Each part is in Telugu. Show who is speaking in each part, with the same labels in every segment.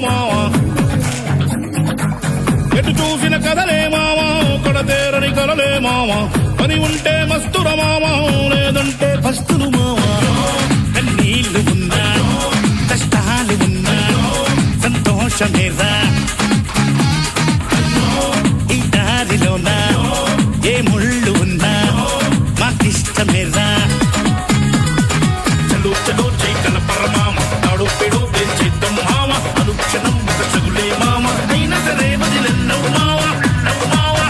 Speaker 1: మావా ఎటు చూసిన కదలే మావా కొడతేరని కలలే మావా పని ఉంటే మస్తుర మావా లేదంటే పస్తులు మావా కన్నీళ్లు ఉన్నా కష్టాలు ఉన్నా సంతోషమేరా ఈ దారిలోనా ఏ ముళ్ళు ఉన్నా మాకిష్టమేరా చలో చలో చై కలపర మామ నాడు పెడు చేద్దాం మామ అనుక్షణం ఒక చగులే మామ అయినా సరే వదిలెన్నవు మావా నవ్వు మావా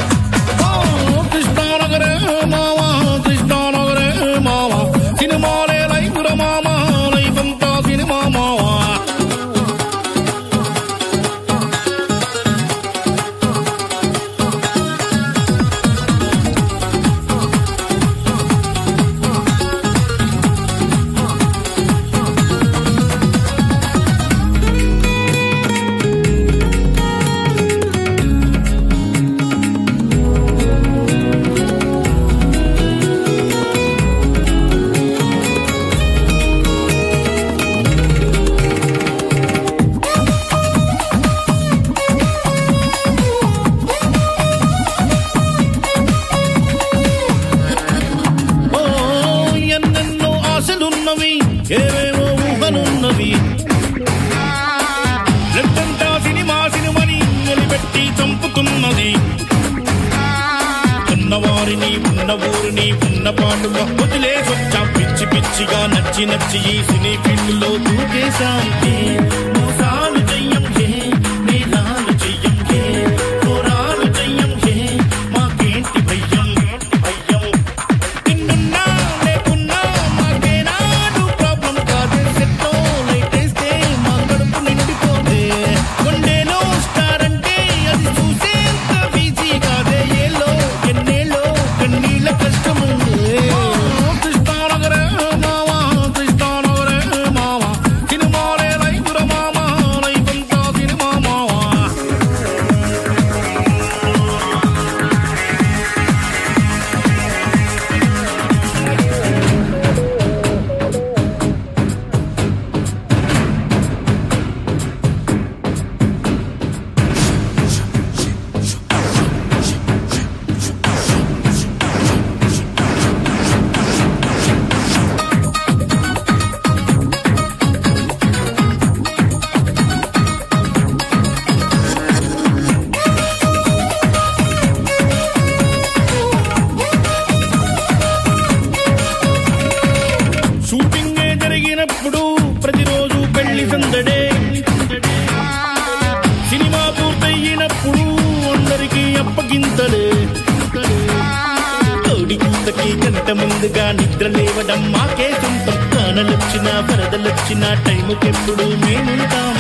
Speaker 1: కృష్ణానగరే మావా కృష్ణానగరే మావా సినిమాలే లైపుర మామ లైపంతా సినిమా మావా ఏవేవో ఊహలున్నవి రెట్టంతా సినిమా సినిమని నిలబెట్టి చంపుతున్నది ఉన్నవారిని ఉన్న ఊరిని ఉన్న పాటుగా వదిలేసొచ్చా పిచ్చి పిచ్చిగా నచ్చి నచ్చి ఈ సినీ ఫీల్డ్లో దూకేశాం మోసాలు చెయ్యం నేరాలు చెయ్యం ఘోరాలు చెయ్యం మాకేంటి భయ్యం భయ్యం నిన్నున్నా లేకున్నా మాకేనాడు ప్రాబ్లం కాదే సెట్టో లైటేస్తే మా కడుపు నిండిపోతే కొండేలో స్టార్ అంటే అది చూసేంత బిజీ కాదే ఏలో ఎన్నేలో కన్నీళ్ళ కష్టముంది కృష్ణానగరే మావా కృష్ణానగరే మావా సినిమాలే లైపుర మామా లైపంతా సినిమా మావా షూటింగ్ జరిగినప్పుడు ప్రతిరోజు పెళ్లి సందడే సినిమా పూర్తయినప్పుడు అందరికీ అప్పగింతలే కోడి కూతకి గంట ముందుగా నిద్ర లేవడం మాకే సొంతం కానలొచ్చినా వరదలొచ్చినా టైముకెప్పుడు మేముంటాం